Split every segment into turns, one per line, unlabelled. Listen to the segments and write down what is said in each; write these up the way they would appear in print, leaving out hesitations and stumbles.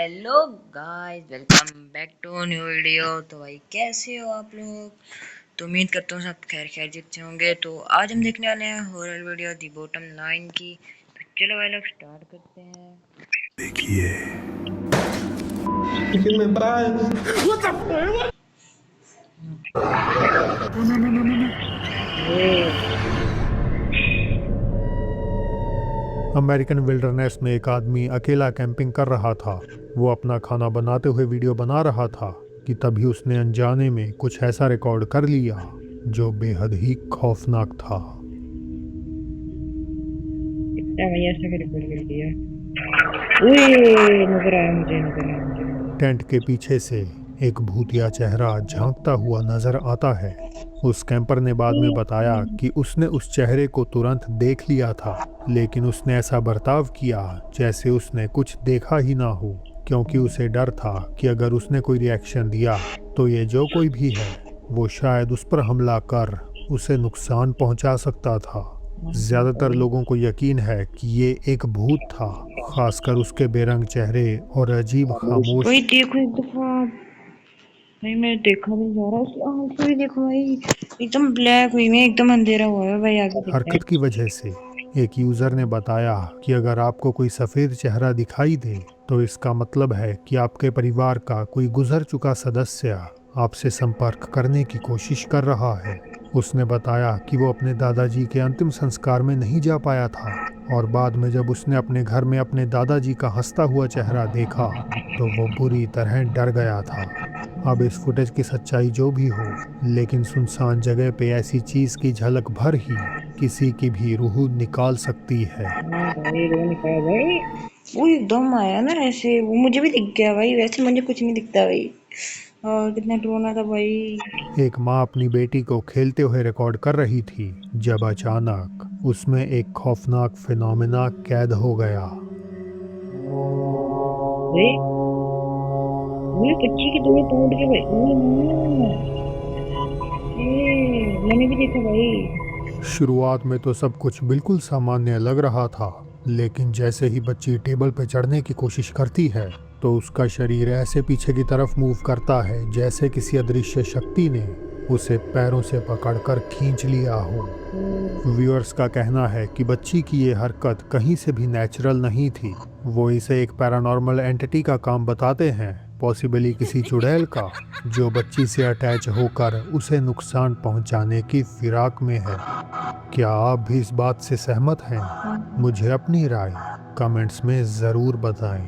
Hello guys, welcome back to new video. तो भाई कैसे हो आप लोग? तो उम्मीद करता हूँ सब खैर खैरियत से होंगे। तो आज हम देखने वाले हैं हॉरर वीडियो दी बॉटम लाइन की। तो चलो भाई लोग स्टार्ट करते हैं।
देखिए Déjenme en paz.
American wilderness में एक आदमी अकेला कैंपिंग कर रहा था। वो अपना खाना बनाते हुए वीडियो बना रहा था कि तभी उसने अनजाने में कुछ ऐसा रिकॉर्ड कर लिया जो बेहद ही खौफनाक था।
भैया ऐसा रिकॉर्ड कर दिया। नजर आया मुझे।
टेंट के पीछे से एक भूतिया चेहरा झांकता हुआ नजर आता है। उस कैंपर ने बाद में बताया कि उसने उस चेहरे को तुरंत देख लिया था, लेकिन उसने ऐसा बर्ताव किया जैसे उसने कुछ देखा ही ना हो, क्योंकि उसे डर था कि अगर उसने कोई रिएक्शन दिया तो ये जो कोई भी है वो शायद उस पर हमला कर उसे नुकसान पहुंचा सकता था। ज्यादातर लोगों को यकीन है कि ये एक भूत था, खासकर उसके बेरंग चेहरे और अजीब खामोश।
भाई देखो एक दफा, भाई मैं देखा नहीं जा रहा उसकी आंखें भी देखो भाई, एकदम ब्लैक हुई में, एकदम अंधेरा हुआ है भाई, आगे दिखता
हरकत की वजह से एक यूजर ने बताया कि अगर आपको कोई सफेद चेहरा दिखाई दे तो इसका मतलब है कि आपके परिवार का कोई गुजर चुका सदस्य आपसे संपर्क करने की कोशिश कर रहा है। उसने बताया कि वो अपने दादाजी के अंतिम संस्कार में नहीं जा पाया था, और बाद में जब उसने अपने घर में अपने दादाजी का हंसता हुआ चेहरा देखा तो वो बुरी तरह डर गया था। अब इस फुटेज की सच्चाई जो भी हो, लेकिन सुनसान जगह पे ऐसी चीज की झलक भर ही किसी की भी रूह निकाल सकती है।
भाई रो निकाला भाई, वो एकदम आया ना ऐसे, वो मुझे भी दिख गया भाई, वैसे मुझे कुछ नहीं दिखता भाई। और कितना रोना था भाई।
एक माँ अपनी बेटी को खेलते हुए रिकॉर्ड कर रही थी जब अचानक उसमें एक खौफनाक फिनोमेना कैद हो गया।
कच्ची की दो टूट के भाई, मैंने भी देखा भाई।
शुरुआत में तो सब कुछ बिल्कुल सामान्य लग रहा था, लेकिन जैसे ही बच्ची टेबल पर चढ़ने की कोशिश करती है तो उसका शरीर ऐसे पीछे की तरफ मूव करता है जैसे किसी अदृश्य शक्ति ने उसे पैरों से पकड़कर खींच लिया हो। व्यूअर्स का कहना है कि बच्ची की ये हरकत कहीं से भी नेचुरल नहीं थी। वो इसे एक पैरानॉर्मल एंटिटी का काम बताते हैं, पॉसिबली किसी चुड़ैल का, जो बच्ची से अटैच होकर उसे नुकसान पहुंचाने की फिराक में है। क्या आप भी इस बात से सहमत हैं? मुझे अपनी राय कमेंट्स में ज़रूर बताएं।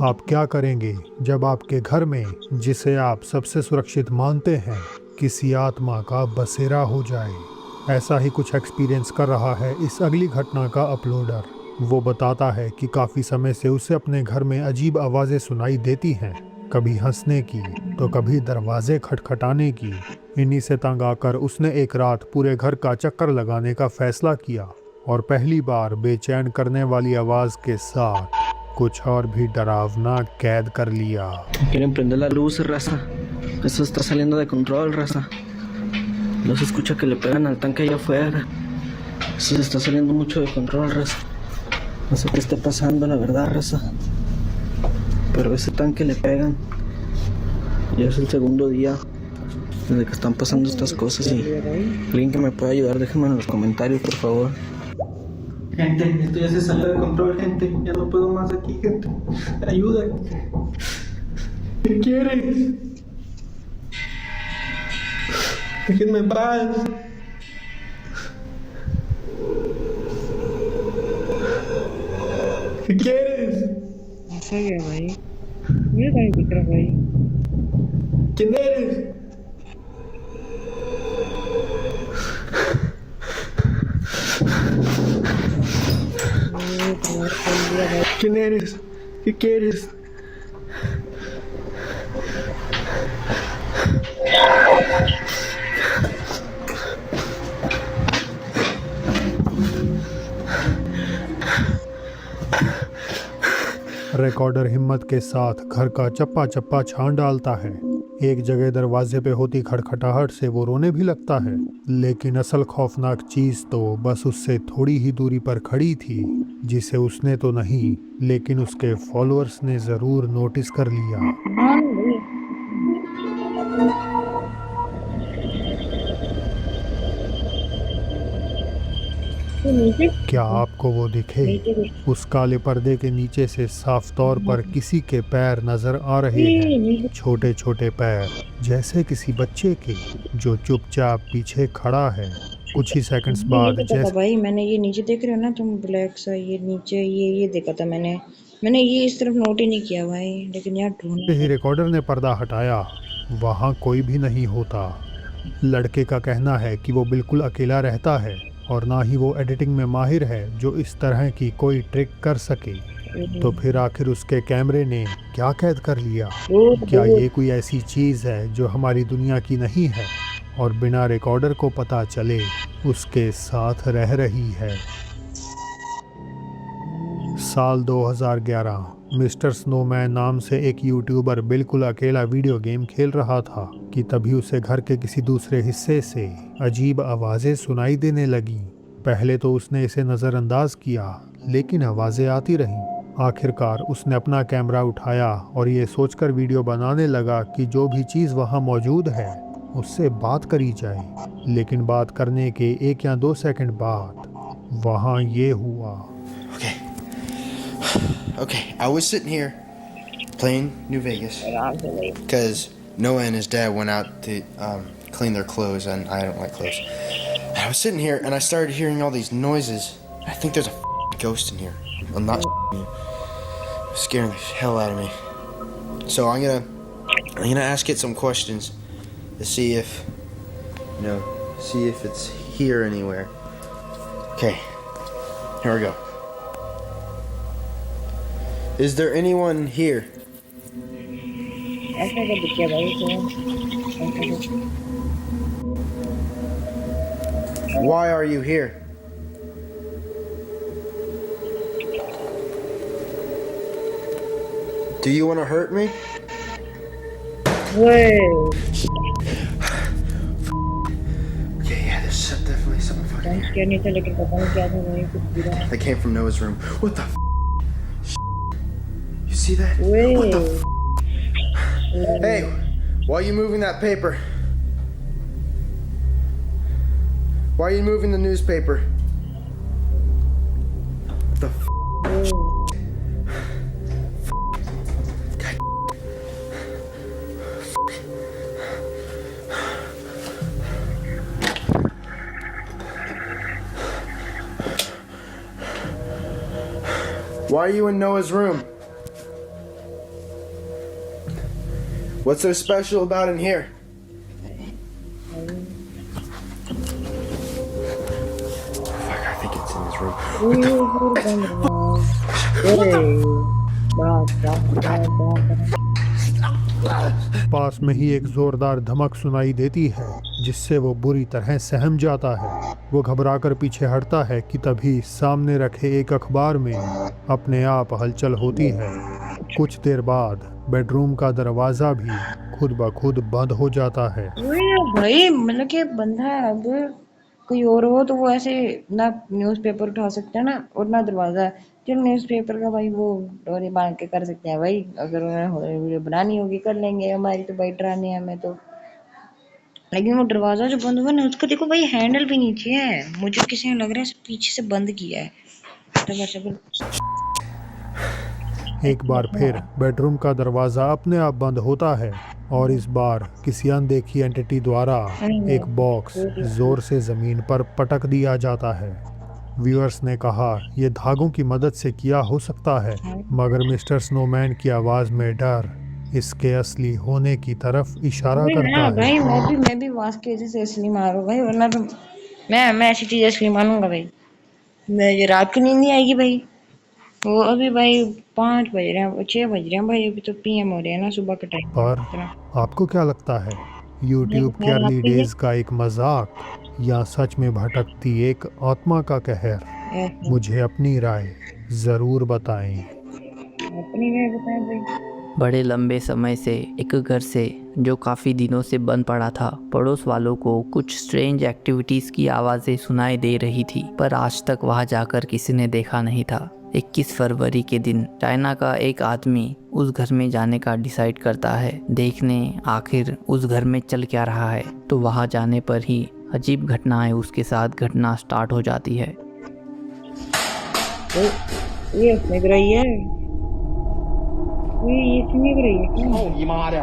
आप क्या करेंगे जब आपके घर में, जिसे आप सबसे सुरक्षित मानते हैं, किसी आत्मा का बसेरा हो जाए? ऐसा ही कुछ एक्सपीरियंस कर रहा है इस अगली घटना का अपलोडर। वो बताता है कि काफ़ी समय से उसे अपने घर में अजीब आवाज़ें सुनाई देती हैं, कभी हंसने की तो कभी दरवाजे खटखटाने की। इन्हीं से तंग आकर उसने एक रात पूरे घर का चक्कर लगाने का फैसला किया और पहली बार बेचैन करने वाली आवाज़ के साथ कुछ और भी डरावना कैद कर लिया।
Quieren prender la luz, raza. Eso está saliendo de control, raza. No se escucha que le pegan al tanque allá afuera. Eso se está saliendo mucho de control, raza. No sé qué está pasando, la verdad, raza. Pero ese tanque le pegan. Ya es el segundo día desde que están pasando estas cosas y alguien que me pueda ayudar, déjenme en los comentarios, por favor. Gente, esto ya se salió de control, gente. Ya no puedo más aquí, gente. Ayuda. ¿Qué quieres? Déjenme en paz. ¿Qué quieres?
ऐसा क्या भाई, मुझे कहीं दिख रहा भाई।
¿Quién eres? ¿Quién eres? ¿Qué quieres?
Recorder हिम्मत के साथ घर का चप्पा चप्पा छान डालता है। एक जगह दरवाजे पे होती खड़खड़ाहट से वो रोने भी लगता है, लेकिन असल खौफनाक चीज तो बस उससे थोड़ी ही दूरी पर खड़ी थी, जिसे उसने तो नहीं लेकिन उसके फॉलोअर्स ने जरूर नोटिस कर लिया।
हाँ भाई। तो नीचे
क्या आपको वो दिखे?
नीचे कुछ
उस काले पर्दे के नीचे से साफ तौर पर किसी के पैर नजर आ रहे हैं, छोटे छोटे पैर, जैसे किसी बच्चे के, जो चुपचाप पीछे खड़ा है। कुछ ही सेकंड्स बाद
नहीं पता था
जैसे
भाई, मैंने ये नीचे देख रहे हो ना तुम, ब्लैक सा ये नीचे ये देखा था मैंने ये इस तरफ नोट ही नहीं किया भाई, लेकिन यार ढूंढना
ही
है।
रिकॉर्डर ने पर्दा हटाया, वहाँ कोई भी नहीं होता। लड़के का कहना है कि वो बिल्कुल अकेला रहता है और ना ही वो एडिटिंग में माहिर है जो इस तरह की कोई ट्रिक कर सके। तो फिर आखिर उसके कैमरे ने क्या कैद कर लिया? क्या ये कोई ऐसी चीज़ है जो हमारी दुनिया की नहीं है और बिना रिकॉर्डर को पता चले उसके साथ रह रही है? साल 2011 मिस्टर स्नोमैन नाम से एक यूट्यूबर बिल्कुल अकेला वीडियो गेम खेल रहा था कि तभी उसे घर के किसी दूसरे हिस्से से अजीब आवाज़ें सुनाई देने लगीं। पहले तो उसने इसे नज़रअंदाज किया, लेकिन आवाज़ें आती रहीं। आखिरकार उसने अपना कैमरा उठाया और ये सोचकर वीडियो बनाने लगा कि जो भी चीज़ वहाँ मौजूद है उससे बात करी जाए। लेकिन बात करने के 1 या 2 सेकंड बाद वहाँ ये हुआ।
Okay, I was sitting here playing New Vegas because Noah and his dad went out to clean their clothes, and I don't like clothes. And I was sitting here and I started hearing all these noises. I think there's a ghost in here. I'm not you. It's scaring the hell out of me. So I'm gonna ask it some questions to see if see if it's here anywhere. Okay, here we go. Is there anyone here?
ऐसा कर दिया भाई तो
Why are you here? Do you want to hurt me? Yeah, there's definitely something fucking here.
क्या नहीं था, लेकिन पता नहीं क्या था भाई, कुछ बुरा।
That came from Noah's room. What the You see that? What the Hey, why are you moving that paper? Why are you moving the newspaper? What the Why are you in Noah's room? What's so special about in here? Fuck, I think it's in his room.
पास में ही एक जोरदार धमक सुनाई देती है, जिससे वो बुरी तरह सहम जाता है। वो घबराकर पीछे हटता है कि तभी सामने रखे एक अखबार में अपने आप हलचल होती है। कुछ देर बाद बेडरूम का दरवाजा भी खुद ब खुद बंद हो जाता है।
भाई मतलब कि बंदा अब कोई और हो तो वो ऐसे ना न्यूज़पेपर उठा सकता है ना, और ना दरवाजा। चलो न्यूज़पेपर का भाई वो डोरी बांध के कर सकते हैं भाई, अगर उन्हें वीडियो बनानी होगी कर लेंगे, हमारी तो भाई डराने हमें तो। लेकिन वो दरवाजा जो बंद हुआ ना, उसका देखो भाई हैंडल भी नीचे है, मुझे किसी ने लग रहा है पीछे से बंद किया है।
एक बार फिर बेडरूम का दरवाजा अपने आप बंद होता है और इस बार किसी अनदेखी एंटिटी द्वारा एक बॉक्स जोर से जमीन पर पटक दिया जाता है। व्यूअर्स ने कहा यह धागों की मदद से किया हो सकता है, मगर मिस्टर स्नोमैन की आवाज में डर इसके असली होने की तरफ इशारा करता है।
भाई मैं भी वास्के से असली मारूं भाई, वरना तो मैं ऐसी चीज असली मानूंगा भाई। मुझे रात की नींद नहीं आएगी भाई। वो अभी भाई 5 बज रहे हैं, 6 बज रहे हैं भाई, अभी तो पीएम हो रहे हैं ना सुबह के टाइम।
पर आपको क्या लगता है, यूट्यूब के अर्ली डेज का एक मजाक या सच में भटकती एक आत्मा का कहर? मुझे अपनी राय जरूर बताएं।
अपनी राय बताएं भाई।
बड़े लंबे समय से एक घर से जो काफ़ी दिनों से बंद पड़ा था, पड़ोस वालों को कुछ स्ट्रेंज एक्टिविटीज़ की आवाज़ें सुनाई दे रही थी, पर आज तक वहां जाकर किसी ने देखा नहीं था। 21 फरवरी के दिन चाइना का एक आदमी उस घर में जाने का डिसाइड करता है, देखने आखिर उस घर में चल क्या रहा है। तो वहां जाने पर ही अजीब घटनाएं उसके साथ घटना स्टार्ट हो जाती है।
ये फेंक रही है, ये फेंक रही है क्या?
操你妈的！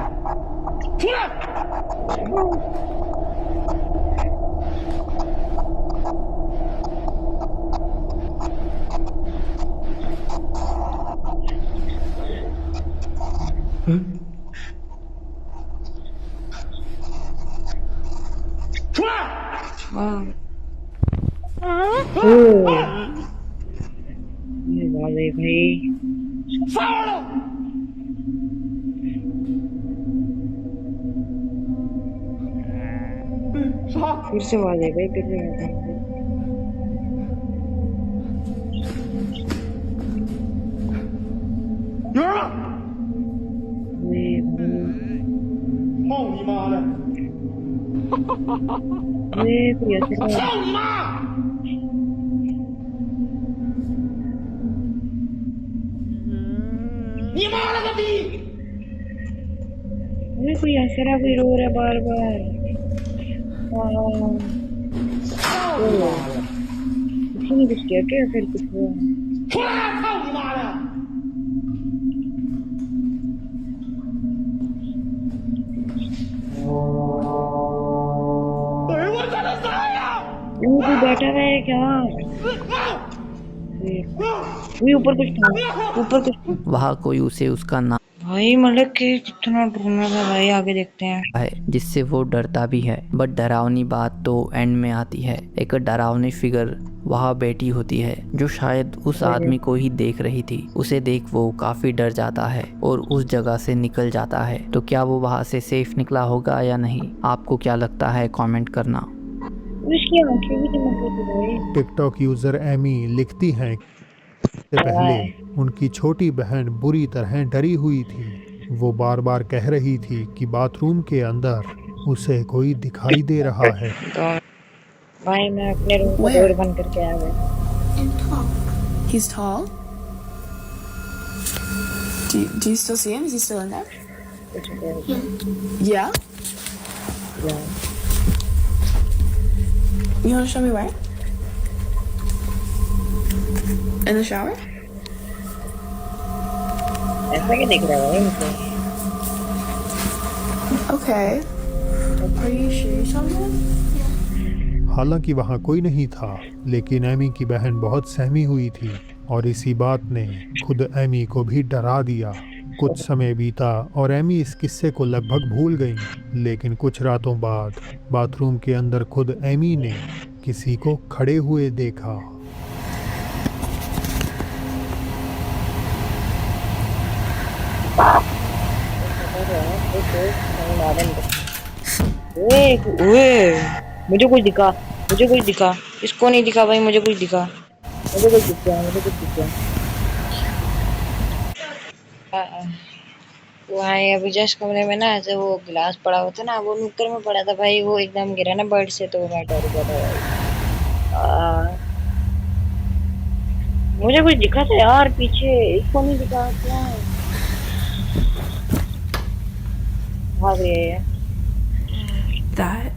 出来！ 出来！
ये बात है भाई।
杀了！
फिर से आवाज है भाई, फिर से आवाज है। ये
操你妈的！
प्रिया से
操你妈！ 你妈了个逼！
ये कोई हंस रहा, कोई रो रहा बार बार। किसी ने कुछ किया क्या? फिर कुछ हुआ?
出来！操你妈的！ 哎呦我操他妈呀！
वो कोई बैठा हुआ है क्या? ये ऊपर कुछ था, ऊपर कुछ था।
वहाँ कोई उसे उसका नाम
भाई मतलब कि कितना डरना था भाई। आगे देखते हैं।
है जिससे वो डरता भी है। बट डरावनी बात तो एंड में आती है। एक डरावनी फिगर वहाँ बैठी होती है जो शायद उस आदमी को ही देख रही थी। उसे देख वो काफी डर जाता है और उस जगह से निकल जाता है। तो क्या वो वहाँ से सेफ निकला होगा या नहीं, आपको क्या लगता है कमेंट करना।
उसकी आंखें भी चमक रही थी भाई।
टिकटॉक यूजर एमी लिखती हैं से पहले उनकी छोटी बहन बुरी तरह डरी हुई थी। वो बार बार कह रही थी कि बाथरूम के अंदर उसे कोई दिखाई दे रहा है।
तो भाई मैं अपने रूम का डोर बंद करके आ गया।
He's tall. Do you still see him? Is he still in there? Yeah. You want to show me where? In the shower?
ऐसा क्या देख रहा है मुझे?
Okay. Are you sure you saw him?
हालांकि वहाँ कोई नहीं था, लेकिन एमी की बहन बहुत सहमी हुई थी और इसी बात ने खुद एमी को भी डरा दिया। कुछ समय बीता और एमी इस किस्से को लगभग भूल गई, लेकिन कुछ रातों बाद बाथरूम के अंदर खुद एमी ने किसी को खड़े हुए देखा।
ओए मुझे कुछ दिखा, मुझे कुछ दिखा। इसको नहीं दिखा भाई, मुझे कुछ दिखा, मुझे कुछ दिख गया, मुझे कुछ दिख गया। वहाँ अभी जस्ट कमरे में ना ऐसे वो गिलास पड़ा हुआ था ना, वो नुक्कड़ में पड़ा था भाई। वो एकदम गिरा ना बेड से, तो मैं डर गया था भाई। मुझे कुछ दिखा था यार पीछे, इसको नहीं दिखा क्या? भाग रही है
That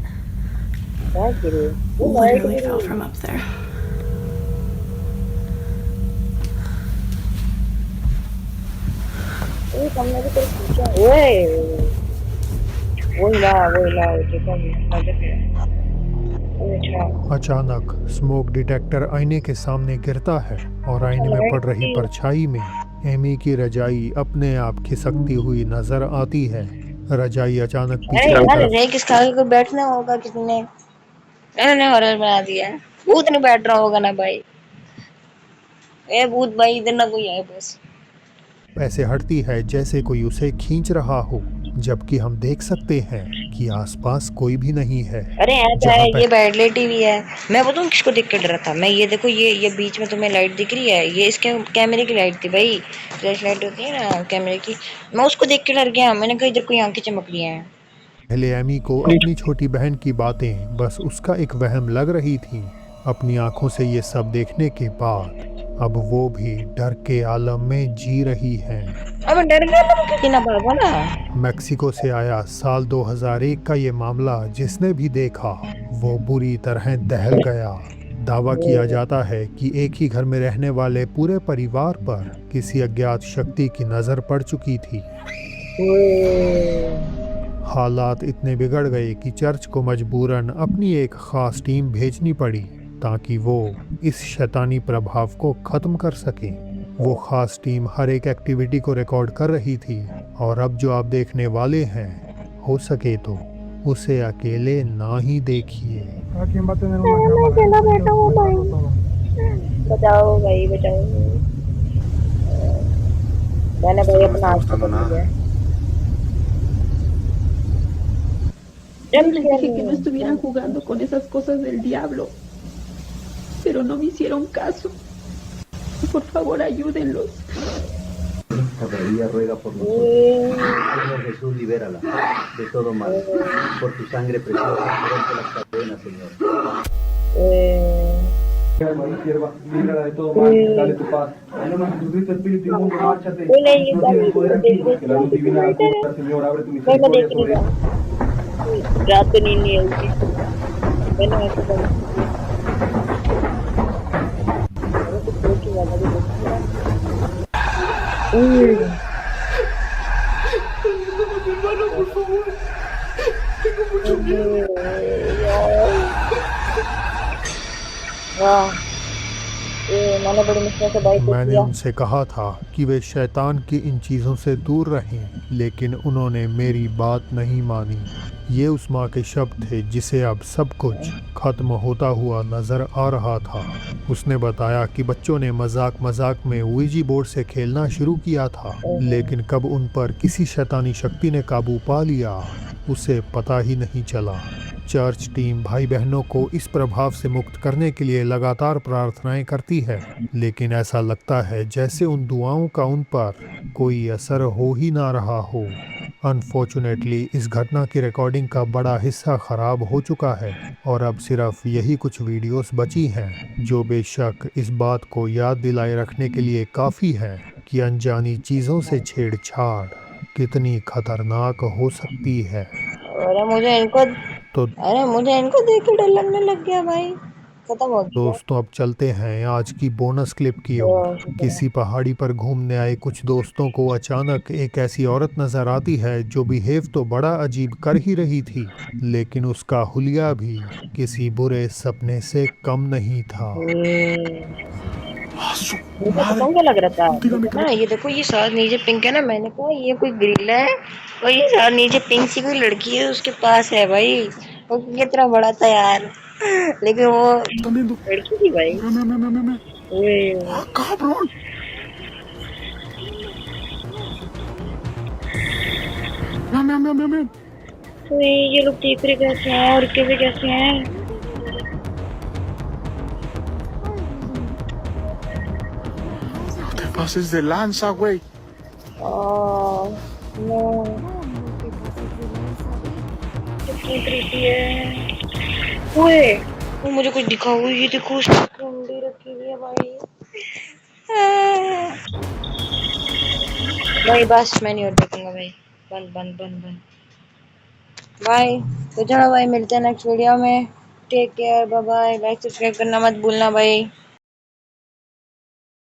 भाग रही है।
literally fell from up there.
ओए कमरे में कोई पूछा। ओए वो हिला देखो नजर गया। अच्छा
अचानक स्मोक डिटेक्टर आईने के सामने गिरता है और आईने में पड़ रही परछाई में एमी की रजाई अपने आप खिसकती हुई नजर आती है। रजाई अचानक
अरे
पीछे की
यार
तरफ
रे किस खाल को बैठना होगा किसने? मैंने हॉरर बना दिया। भूत नहीं बैठ रहा होगा ना भाई। ए भूत भाई इधर ना कोई आए बस।
ऐसे हटती है जैसे कोई उसे खींच रहा हो। जबकि हम देख सकते हैं कि आसपास कोई भी नहीं है।
अरे ऐसा
जहाँ
है, ये बैड लाइट टीवी है। मैं बताऊँ किसको देख कर डरा था मैं? ये देखो, ये बीच में तुम्हें लाइट दिख रही है, ये इसके कैमरे की लाइट थी भाई। फ्लैश लाइट होती है ना कैमरे की। मैं उसको देख के डर गया। मैंने कहा इधर कोई आंखें चमक रही हैं।
पहले एमी को अपनी छोटी बहन की बातें बस उसका एक वहम लग रही थी। अपनी आंखों से ये सब देखने के बाद अब वो भी डर के आलम में जी रही है।
अब डर गया तो मुझे ना भागो ना।
मेक्सिको से आया साल 2001 का ये मामला जिसने भी देखा वो बुरी तरह दहल गया। दावा किया जाता है कि एक ही घर में रहने वाले पूरे परिवार पर किसी अज्ञात शक्ति की नजर पड़ चुकी थी। हालात इतने बिगड़ गए कि चर्च को मजबूरन अपनी एक खास टीम भेजनी पड़ी ताकि वो इस शैतानी प्रभाव को खत्म कर सके। वो खास टीम हर एक एक्टिविटी को रिकॉर्ड कर रही थी और अब जो आप देखने वाले हैं, हो सके तो उसे अकेले ना ही देखिए।
अकेला बैठा हूँ भाई। बचाओ भाई, बचाओ। मैंने भाई अपना हाथ पकड़ लिया।
Yo les dije que no estuvieran jugando con esas cosas del diablo, pero no me hicieron caso. Por favor, ayúdenlos.
Cada día ruega por nosotros. Señor Jesús, libérala de todo mal. Por tu sangre preciosa, rompe las cadenas, Señor. Líbrala de todo mal, dale tu paz. En nombre de Jesucristo, Espíritu inmundo, márchate. No tienes poder aquí, que la luz divina la cubra, Señor, abre tu misericordia sobre él.
रात को नींद नहीं आती। मैंने ऐसा करा। मैंने बड़ी मुश्किल से बाइक
मैंने उनसे कहा था कि वे शैतान की इन चीज़ों से दूर रहें, लेकिन उन्होंने मेरी बात नहीं मानी। ये उस माँ के शब्द थे जिसे अब सब कुछ खत्म होता हुआ नजर आ रहा था। उसने बताया कि बच्चों ने मजाक मजाक में ouija बोर्ड से खेलना शुरू किया था, लेकिन कब उन पर किसी शैतानी शक्ति ने काबू पा लिया उसे पता ही नहीं चला। चर्च टीम भाई बहनों को इस प्रभाव से मुक्त करने के लिए लगातार प्रार्थनाएं करती है, लेकिन ऐसा लगता है जैसे उन दुआओं का उन पर कोई असर हो ही ना रहा हो। अनफॉर्चुनेटली इस घटना की रिकॉर्डिंग का बड़ा हिस्सा खराब हो चुका है और अब सिर्फ यही कुछ वीडियोस बची हैं, जो बेशक इस बात को याद दिलाए रखने के लिए काफ़ी है कि अनजानी चीज़ों से छेड़छाड़ कितनी खतरनाक हो सकती है।
अरे मुझे इनको देख के डर लगने लग गया भाई। खत्म हो गया।
दोस्तों अब चलते हैं आज की बोनस क्लिप की ओर। किसी पहाड़ी पर घूमने आए कुछ दोस्तों को अचानक एक ऐसी औरत नजर आती है जो बिहेव तो बड़ा अजीब कर ही रही थी, लेकिन उसका हुलिया भी किसी बुरे सपने से कम नहीं था।
क्या लग रहा था ना, ये देखो ये साथ नीचे पिंक है ना। मैंने कहा ये कोई ग्रिल है और ये साथ नीचे पिंक सी कोई लड़की है उसके पास है भाई। वो कितना बड़ा था यार, लेकिन वो लड़की थी भाई। तो ये लोग टीकरे कैसे हैं और कैसे कैसे हैं?
Pases de lanza, güey.
No. कितनी creepy है। ओए, वो मुझे कुछ दिखा हुआ। ये देखो उसकी कुंडी रखी हुई है भाई। भाई बस मैं नहीं और देखूंगा भाई। बंद बंद बंद बंद बाय। तो चलो भाई, मिलते हैं नेक्स्ट वीडियो में। Take care, bye bye. Like subscribe करना मत भूलना भाई।